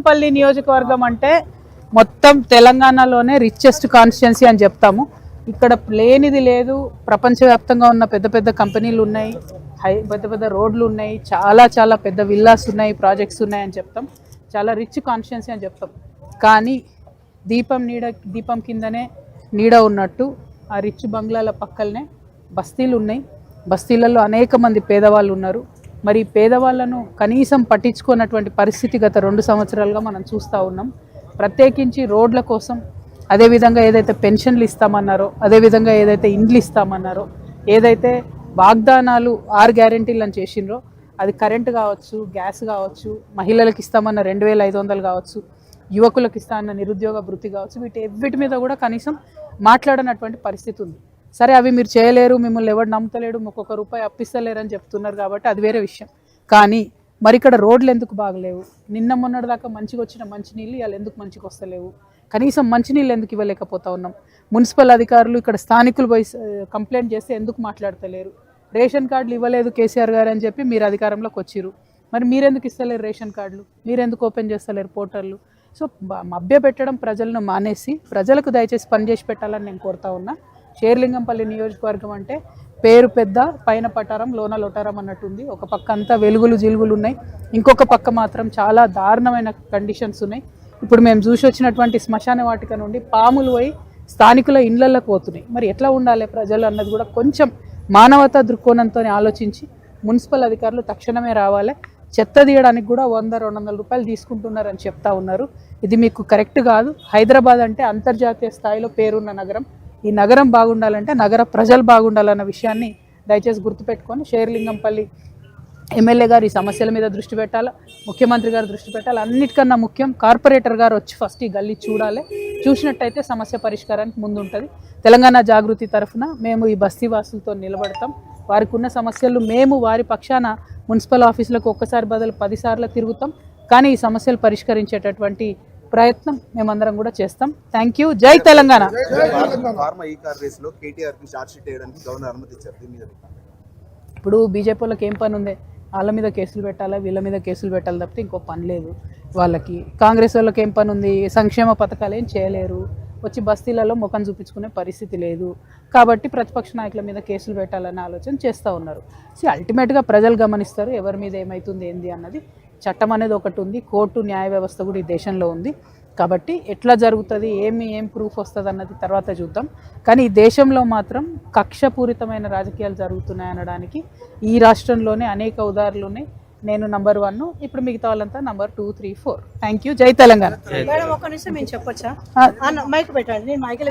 షేర్లింగంపల్లి నియోజకవర్గం అంటే మొత్తం తెలంగాణలోనే రిచెస్ట్ కాన్స్టిట్యున్సీ అని చెప్తాము. ఇక్కడ లేనిది లేదు. ప్రపంచవ్యాప్తంగా ఉన్న పెద్ద పెద్ద కంపెనీలు ఉన్నాయి, పెద్ద పెద్ద రోడ్లు ఉన్నాయి, చాలా చాలా పెద్ద విల్లాస్ ఉన్నాయి, ప్రాజెక్ట్స్ ఉన్నాయి అని చెప్తాం. చాలా రిచ్ కాన్స్టిట్యున్సీ అని చెప్తాం. కానీ దీపం కిందనే నీడ ఉన్నట్టు ఆ రిచ్ బంగ్లాల పక్కలనే బస్తీలు ఉన్నాయి. బస్తీలలో అనేక మంది పేదవాళ్ళు ఉన్నారు. మరి పేదవాళ్ళను కనీసం పట్టించుకున్నటువంటి పరిస్థితి గత 2 సంవత్సరాలుగా మనం చూస్తూ ఉన్నాం. ప్రత్యేకించి రోడ్ల కోసం, అదేవిధంగా ఏదైతే పెన్షన్లు ఇస్తామన్నారో, అదేవిధంగా ఏదైతే ఇండ్లు ఇస్తామన్నారో, ఏదైతే వాగ్దానాలు 6 గ్యారెంటీలు అని చేసిండ్రో, అది కరెంటు కావచ్చు, గ్యాస్ కావచ్చు, మహిళలకు ఇస్తామన్న 2500 కావచ్చు, యువకులకు ఇస్తామన్న నిరుద్యోగ భృతి కావచ్చు, వీటి మీద కూడా కనీసం మాట్లాడనటువంటి పరిస్థితి ఉంది. సరే, అవి మీరు చేయలేరు, మిమ్మల్ని ఎవరు నమ్ముతలేడు, ఒక్కొక్క రూపాయి అప్పిస్తలేరు అని చెప్తున్నారు కాబట్టి అది వేరే విషయం. కానీ మరి ఇక్కడ రోడ్లు ఎందుకు బాగలేవు? నిన్న మొన్నటి దాకా మంచిగా వచ్చిన మంచినీళ్ళు ఇవాళ ఎందుకు మంచిగా వస్తలేవు? కనీసం మంచినీళ్ళు ఎందుకు ఇవ్వలేకపోతా ఉన్నాం? మున్సిపల్ అధికారులు ఇక్కడ స్థానికులు పోయి కంప్లైంట్ చేస్తే ఎందుకు మాట్లాడతలేరు? రేషన్ కార్డులు ఇవ్వలేదు కేసీఆర్ గారు అని చెప్పి మీరు అధికారంలోకి వచ్చిరు, మరి మీరెందుకు ఇస్తలేరు రేషన్ కార్డులు? మీరెందుకు ఓపెన్ చేస్తలేరు పోర్టర్లు? సో మభ్య పెట్టడం ప్రజలను మానేసి ప్రజలకు దయచేసి పనిచేసి పెట్టాలని నేను కోరుతా ఉన్నా. షేర్లింగంపల్లి నియోజకవర్గం అంటే పేరు పెద్ద, పైన పటారం లోన లొటారం అన్నట్టుంది. ఒక పక్క అంతా వెలుగులు జిలుగులు ఉన్నాయి, ఇంకొక పక్క మాత్రం చాలా దారుణమైన కండిషన్స్ ఉన్నాయి. ఇప్పుడు మేము చూసి వచ్చినటువంటి శ్మశాన వాటిక నుండి పాములు పోయి స్థానికుల ఇళ్లలోకి పోతున్నాయి. మరి ఎట్లా ఉండాలి ప్రజలు అన్నది కూడా కొంచెం మానవతా దృక్కోణంతో ఆలోచించి మున్సిపల్ అధికారులు తక్షణమే రావాలి. చెత్త తీయడానికి కూడా 100-200 రూపాయలు తీసుకుంటున్నారని చెప్తా ఉన్నారు. ఇది మీకు కరెక్ట్ కాదు. హైదరాబాద్ అంటే అంతర్జాతీయ స్థాయిలో పేరున్న నగరం. ఈ నగరం బాగుండాలంటే నగర ప్రజలు బాగుండాలన్న విషయాన్ని దయచేసి గుర్తుపెట్టుకొని షేర్లింగంపల్లి ఎమ్మెల్యే గారు ఈ సమస్యల మీద దృష్టి పెట్టాలి, ముఖ్యమంత్రి గారు దృష్టి పెట్టాలి. అన్నిటికన్నా ముఖ్యం కార్పొరేటర్ గారు వచ్చి ఫస్ట్ ఈ గల్లీ చూడాలి. చూసినట్టయితే సమస్య పరిష్కారానికి ముందుంటుంది. తెలంగాణ జాగృతి తరఫున మేము ఈ బస్తీ వాసులతో నిలబడతాం. వారికి ఉన్న సమస్యలు మేము వారి పక్షాన మున్సిపల్ ఆఫీసులకు ఒక్కసారి బదులు 10 సార్లు తిరుగుతాం. కానీ ఈ సమస్యలు పరిష్కరించేటటువంటి ప్రయత్నం మేమందరం కూడా చేస్తాం. Thank you. జై తెలంగాణ. ఇప్పుడు బీజేపీ వాళ్ళకి ఏం పని ఉంది? వాళ్ళ మీద కేసులు పెట్టాలా, వీళ్ళ మీద కేసులు పెట్టాలి తప్పితే ఇంకో పని లేదు వాళ్ళకి. కాంగ్రెస్ వాళ్ళకి ఏం పని ఉంది? సంక్షేమ పథకాలు ఏం చేయలేరు, వచ్చి బస్తీలలో ముఖం చూపించుకునే పరిస్థితి లేదు. కాబట్టి ప్రతిపక్ష నాయకుల మీద కేసులు పెట్టాలనే ఆలోచన చేస్తూ ఉన్నారు. సో అల్టిమేట్గా ప్రజలు గమనిస్తారు ఎవరి మీద ఏమవుతుంది ఏంది అన్నది. చట్టం అనేది ఒకటి ఉంది, కోర్టు న్యాయ వ్యవస్థ కూడా ఈ దేశంలో ఉంది. కాబట్టి ఎట్లా జరుగుతుంది, ఏం ప్రూఫ్ వస్తుంది అన్నది తర్వాత చూద్దాం. కానీ ఈ దేశంలో మాత్రం కక్షపూరితమైన రాజకీయాలు జరుగుతున్నాయి అనడానికి ఈ రాష్ట్రంలోనే అనేక ఉదాహరణలు ఉన్నాయి. నేను నంబర్ 1, ఇప్పుడు మిగతా వాళ్ళంతా నంబర్ 2, 3, 4. Thank you. జై తెలంగాణ. మేడం ఒక్క నిమిషం మేము చెప్పొచ్చా? మైక్ పెట్టండి, నేను మైక్